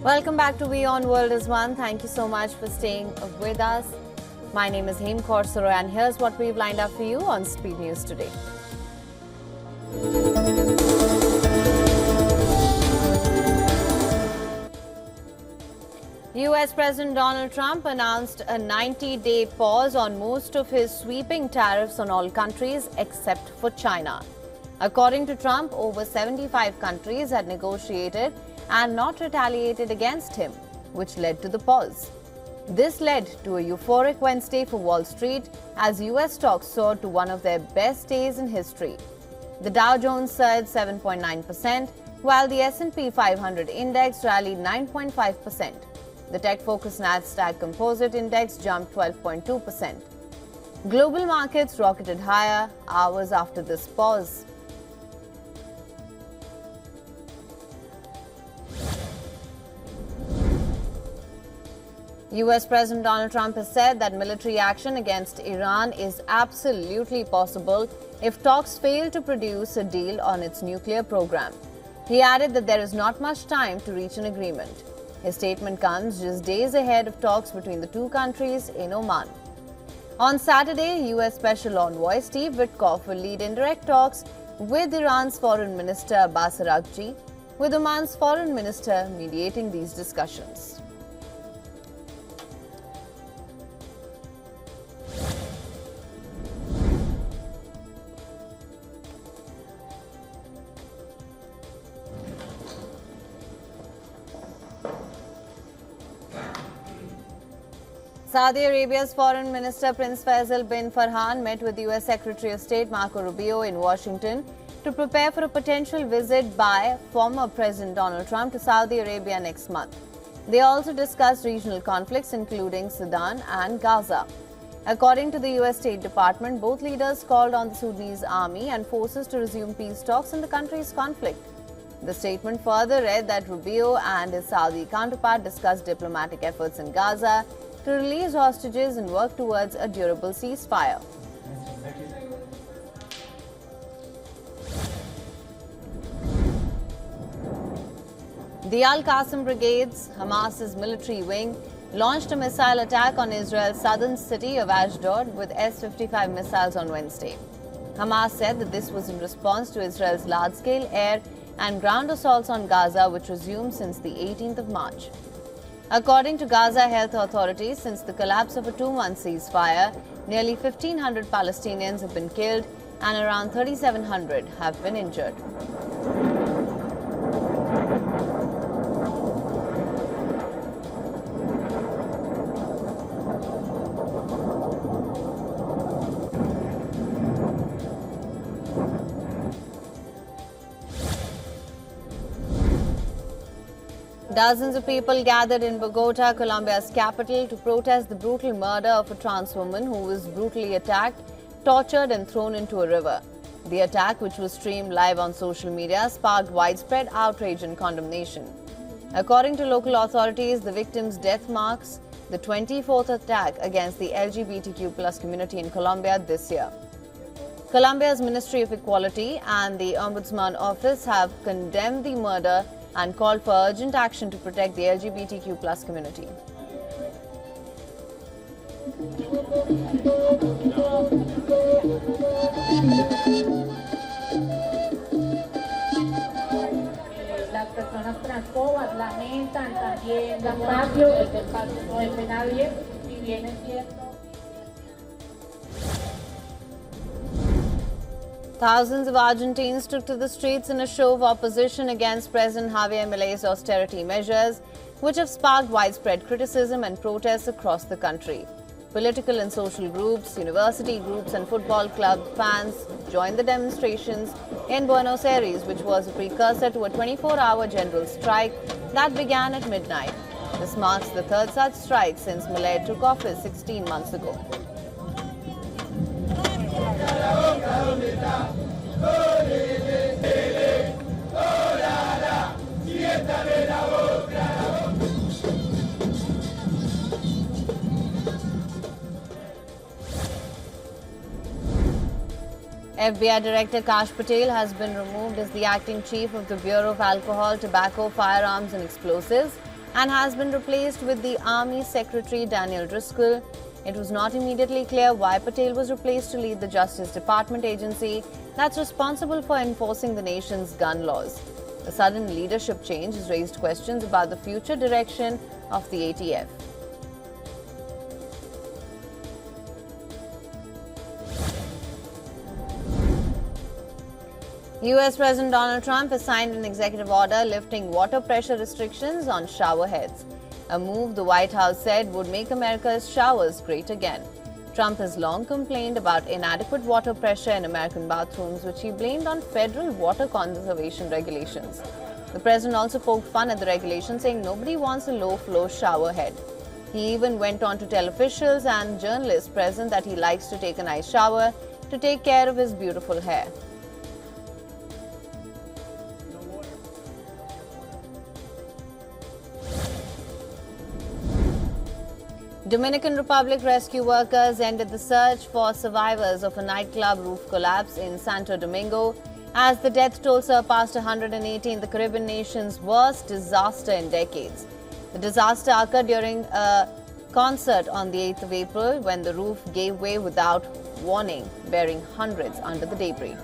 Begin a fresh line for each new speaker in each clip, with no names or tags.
Welcome back to WION The World as One. Thank you so much for staying with us. My name is Hem Korsaro and here's what we've lined up for you on Speed News today. US President Donald Trump announced a 90-day pause on most of his sweeping tariffs on all countries except for China. According to Trump, over 75 countries had negotiated and not retaliated against him, which led to the pause. This led to a euphoric Wednesday for Wall Street as US stocks soared to one of their best days in history. The Dow Jones surged 7.9%, while the S&P 500 index rallied 9.5%. The tech-focused Nasdaq Composite Index jumped 12.2%. Global markets rocketed higher hours after this pause. US President Donald Trump has said that military action against Iran is absolutely possible if talks fail to produce a deal on its nuclear program. He added that there is not much time to reach an agreement. His statement comes just days ahead of talks between the two countries in Oman. On Saturday, US Special Envoy Steve Witkoff will lead indirect talks with Iran's Foreign Minister Abbas Araghchi, with Oman's Foreign Minister mediating these discussions. Saudi Arabia's Foreign Minister Prince Faisal bin Farhan met with US Secretary of State Marco Rubio in Washington to prepare for a potential visit by former President Donald Trump to Saudi Arabia next month. They also discussed regional conflicts including Sudan and Gaza. According to the US State Department, both leaders called on the Sudanese army and forces to resume peace talks in the country's conflict. The statement further read that Rubio and his Saudi counterpart discussed diplomatic efforts in Gaza to release hostages and work towards a durable ceasefire. The Al-Qassam Brigade's Hamas's military wing launched a missile attack on Israel's southern city of Ashdod with S-55 missiles on Wednesday. Hamas said that this was in response to Israel's large-scale air and ground assaults on Gaza, which resumed since the 18th of March. According to Gaza health authorities, since the collapse of a 2-month ceasefire, nearly 1,500 Palestinians have been killed and around 3,700 have been injured. Dozens of people gathered in Bogota, Colombia's capital, to protest the brutal murder of a trans woman who was brutally attacked, tortured and thrown into a river. The attack, which was streamed live on social media, sparked widespread outrage and condemnation. According to local authorities, the victim's death marks the 24th attack against the LGBTQ+ community in Colombia this year. Colombia's Ministry of Equality and the Ombudsman Office have condemned the murder and called for urgent action to protect the LGBTQ+ community.
Las personas transfobas lamentan también el patio no es de nadie, si bien es cierto.
Thousands of Argentines took to the streets in a show of opposition against President Javier Milei's austerity measures, which have sparked widespread criticism and protests across the country. Political and social groups, university groups and football club fans joined the demonstrations in Buenos Aires, which was a precursor to a 24-hour general strike that began at midnight. This marks the third such strike since Milei took office 16 months ago. FBI Director Kash Patel has been removed as the acting chief of the Bureau of Alcohol, Tobacco, Firearms and Explosives and has been replaced with the Army Secretary Daniel Driscoll. It was not immediately clear why Patel was replaced to lead the Justice Department agency that's responsible for enforcing the nation's gun laws. The sudden leadership change has raised questions about the future direction of the ATF. US President Donald Trump has signed an executive order lifting water pressure restrictions on shower heads, a move the White House said would make America's showers great again. Trump has long complained about inadequate water pressure in American bathrooms, which he blamed on federal water conservation regulations. The president also poked fun at the regulations, saying nobody wants a low-flow shower head. He even went on to tell officials and journalists present that he likes to take a nice shower to take care of his beautiful hair. Dominican Republic rescue workers ended the search for survivors of a nightclub roof collapse in Santo Domingo as the death toll surpassed 180 in the Caribbean nation's worst disaster in decades. The disaster occurred during a concert on the 8th of April when the roof gave way without warning, burying hundreds under the debris.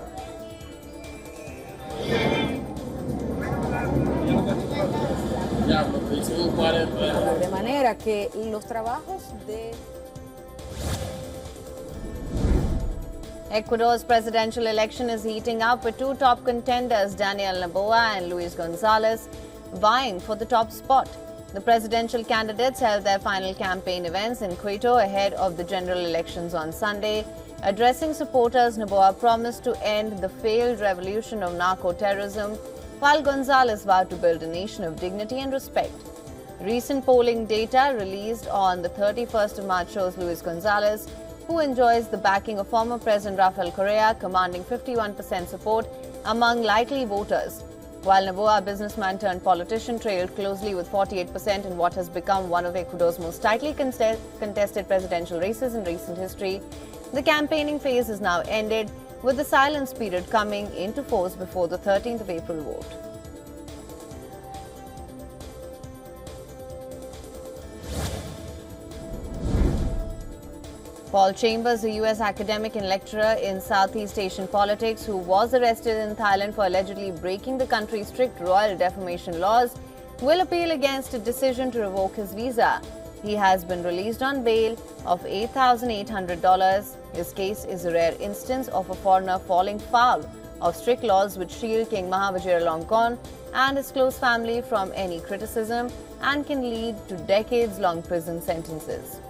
De manera que los trabajos de
Ecuador's presidential election is heating up with two top contenders, Daniel Noboa and Luis Gonzalez, vying for the top spot. The presidential candidates held their final campaign events in Quito ahead of the general elections on Sunday. Addressing supporters, Noboa promised to end the failed revolution of narco-terrorism, while Gonzalez vowed to build a nation of dignity and respect. Recent polling data released on the 31st of March shows Luis Gonzalez, who enjoys the backing of former President Rafael Correa, commanding 51% support among likely voters, while Noboa, a businessman turned politician, trailed closely with 48% in what has become one of Ecuador's most tightly contested presidential races in recent history. The campaigning phase is now ended, with the silence period coming into force before the 13th of April vote. Paul Chambers, a U.S. academic and lecturer in Southeast Asian politics who was arrested in Thailand for allegedly breaking the country's strict royal defamation laws, will appeal against a decision to revoke his visa. He has been released on bail of $8,800. His case is a rare instance of a foreigner falling foul of strict laws which shield King Mahavir Jayanti and his close family from any criticism and can lead to decades-long prison sentences.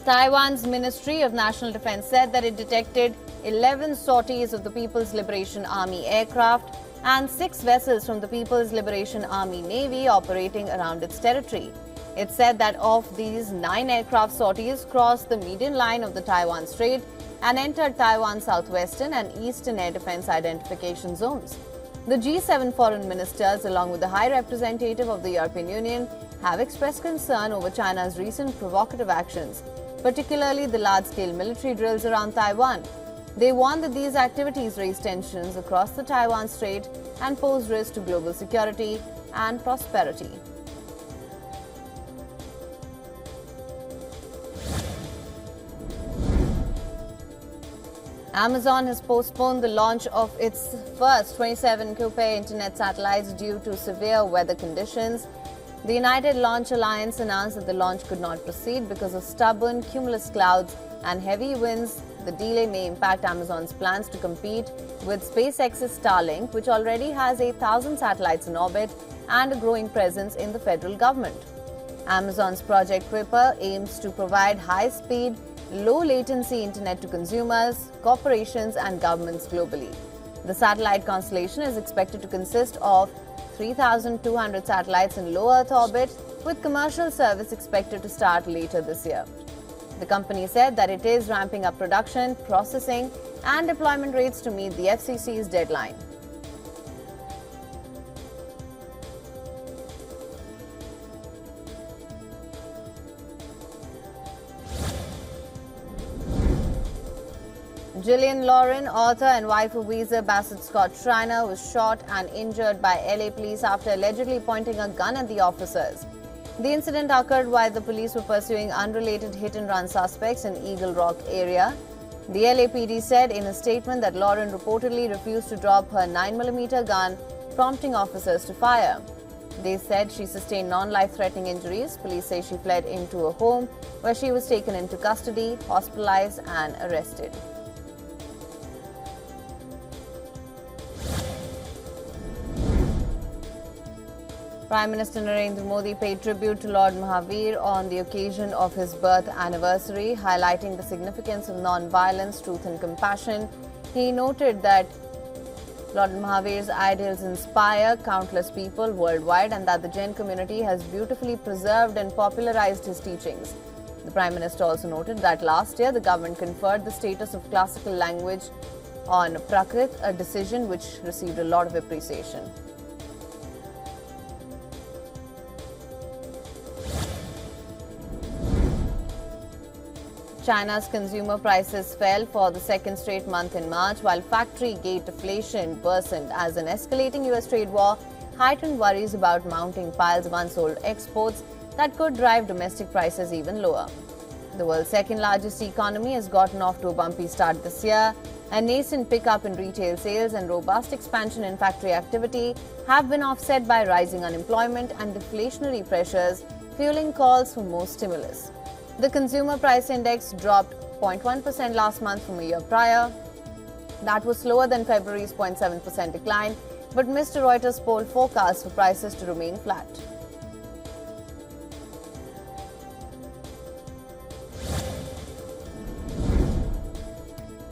Taiwan's Ministry of National Defense said that it detected 11 sorties of the People's Liberation Army aircraft and 6 vessels from the People's Liberation Army Navy operating around its territory. It said that of these, 9 aircraft sorties crossed the median line of the Taiwan Strait and entered Taiwan's southwestern and eastern air defense identification zones. The G7 foreign ministers, along with the High Representative of the European Union, have expressed concern over China's recent provocative actions, particularly the large-scale military drills around Taiwan. They warn that these activities raise tensions across the Taiwan Strait and pose risk to global security and prosperity. Amazon has postponed the launch of its first 27 Kuiper internet satellites due to severe weather conditions. The United Launch Alliance announced that the launch could not proceed because of stubborn cumulus clouds and heavy winds. The delay may impact Amazon's plans to compete with SpaceX's Starlink, which already has 8,000 satellites in orbit and a growing presence in the federal government. Amazon's Project Kuiper aims to provide high-speed, low-latency internet to consumers, corporations and governments globally. The satellite constellation is expected to consist of 3,200 satellites in low Earth orbit, with commercial service expected to start later this year. The company said that it is ramping up production, processing and deployment rates to meet the FCC's deadline. Gillian Lauren, author and wife of Weezer Bassett Scott Schreiner, was shot and injured by LA police after allegedly pointing a gun at the officers. The incident occurred while the police were pursuing unrelated hit-and-run suspects in Eagle Rock area. The LAPD said in a statement that Lauren reportedly refused to drop her 9mm gun, prompting officers to fire. They said she sustained non-life-threatening injuries. Police say she fled into a home where she was taken into custody, hospitalized and arrested. Prime Minister Narendra Modi paid tribute to Lord Mahavir on the occasion of his birth anniversary, highlighting the significance of non-violence, truth and compassion. He noted that Lord Mahavir's ideals inspire countless people worldwide and that the Jain community has beautifully preserved and popularized his teachings. The Prime Minister also noted that last year the government conferred the status of classical language on Prakrit, a decision which received a lot of appreciation. China's consumer prices fell for the second straight month in March, while factory gate deflation worsened as an escalating US trade war heightened worries about mounting piles of unsold exports that could drive domestic prices even lower. The world's second largest economy has gotten off to a bumpy start this year. A nascent pickup in retail sales and robust expansion in factory activity have been offset by rising unemployment and deflationary pressures, fueling calls for more stimulus. The consumer price index dropped 0.1% last month from a year prior. That was slower than February's 0.7% decline, but missed a Reuters poll forecast for prices to remain flat.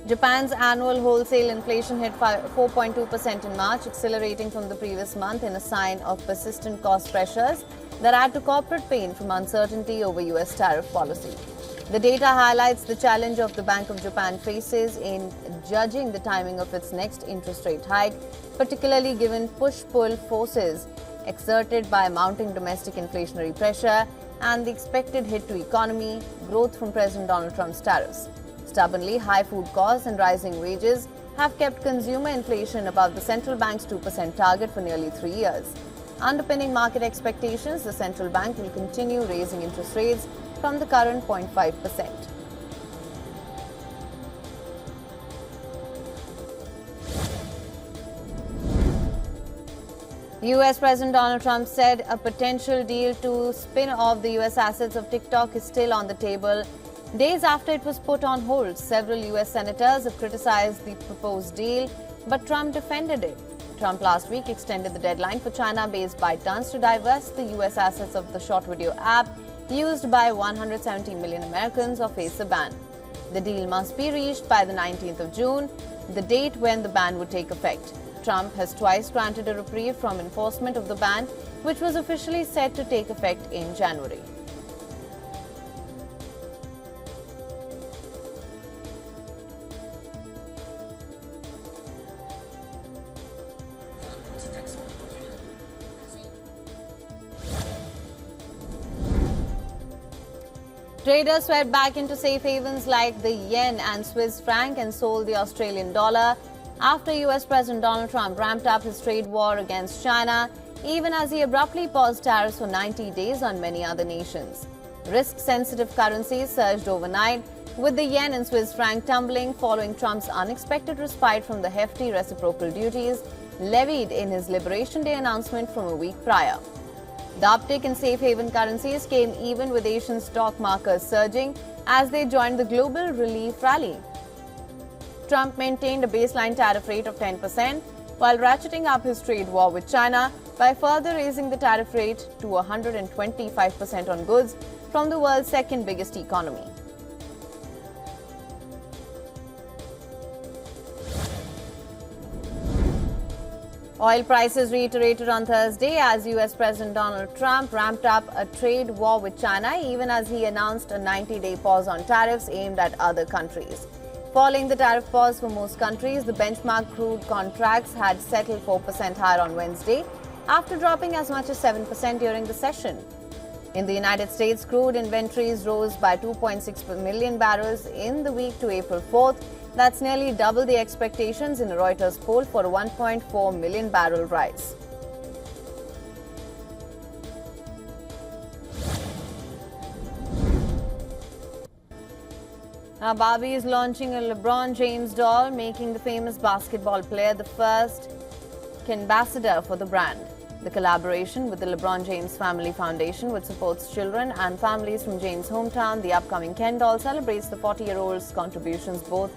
Japan's annual wholesale inflation hit 4.2% in March, accelerating from the previous month in a sign of persistent cost pressures that add to corporate pain from uncertainty over US tariff policy. The data highlights the challenge of the Bank of Japan faces in judging the timing of its next interest rate hike, particularly given push-pull forces exerted by mounting domestic inflationary pressure and the expected hit to economy growth from President Donald Trump's tariffs. Stubbornly high food costs and rising wages have kept consumer inflation above the central bank's 2% target for nearly 3 years. Underpinning market expectations, the central bank will continue raising interest rates from the current 0.5%. US President Donald Trump said a potential deal to spin off the US assets of TikTok is still on the table. Days after it was put on hold, several US senators have criticized the proposed deal, but Trump defended it. Trump last week extended the deadline for China-based ByteDance to divest the US assets of the short video app used by 170 million Americans or face a ban. The deal must be reached by the 19th of June, the date when the ban would take effect. Trump has twice granted a reprieve from enforcement of the ban, which was officially set to take effect in January. Traders swept back into safe havens like the yen and Swiss franc and sold the Australian dollar after US President Donald Trump ramped up his trade war against China, even as he abruptly paused tariffs for 90 days on many other nations. Risk-sensitive currencies surged overnight, with the yen and Swiss franc tumbling following Trump's unexpected respite from the hefty reciprocal duties levied in his Liberation Day announcement from a week prior. The uptick in safe haven currencies came even with Asian stock markets surging as they joined the global relief rally. Trump maintained a baseline tariff rate of 10% while ratcheting up his trade war with China by further raising the tariff rate to 125% on goods from the world's second biggest economy. Oil prices reiterated on Thursday as US President Donald Trump ramped up a trade war with China, even as he announced a 90-day pause on tariffs aimed at other countries. Following the tariff pause for most countries, the benchmark crude contracts had settled 4% higher on Wednesday, after dropping as much as 7% during the session. In the United States, crude inventories rose by 2.6 million barrels in the week to April 4th, That's nearly double the expectations in a Reuters poll for a 1.4 million barrel rise. Now, Barbie is launching a LeBron James doll, making the famous basketball player the first ambassador for the brand. The collaboration with the LeBron James Family Foundation, which supports children and families from James' hometown, the upcoming Ken doll celebrates the 40-year-old's contributions both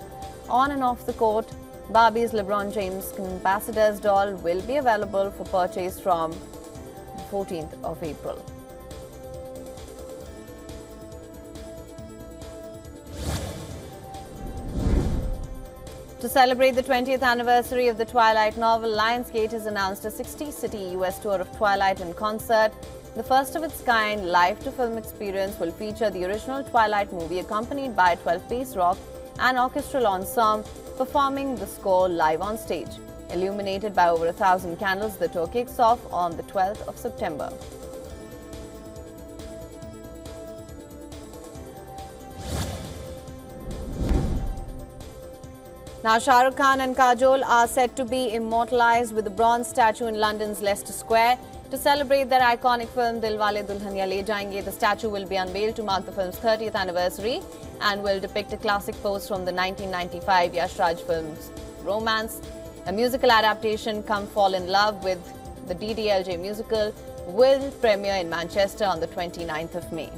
on and off the court. Barbie's LeBron James Ambassador's doll will be available for purchase from the 14th of April. To celebrate the 20th anniversary of the Twilight novel, Lionsgate has announced a 60-city US tour of Twilight in concert. The first of its kind live-to-film experience will feature the original Twilight movie accompanied by a 12-piece rock and orchestral ensemble performing the score live on stage. Illuminated by over 1,000 candles, the tour kicks off on the 12th of September. Now, Shah Rukh Khan and Kajol are set to be immortalized with a bronze statue in London's Leicester Square. To celebrate their iconic film Dilwale Dulhaniya Le Jayenge, the statue will be unveiled to mark the film's 30th anniversary and will depict a classic pose from the 1995 Yash Raj film's Romance. A musical adaptation, Come Fall in Love with the DDLJ musical, will premiere in Manchester on the 29th of May.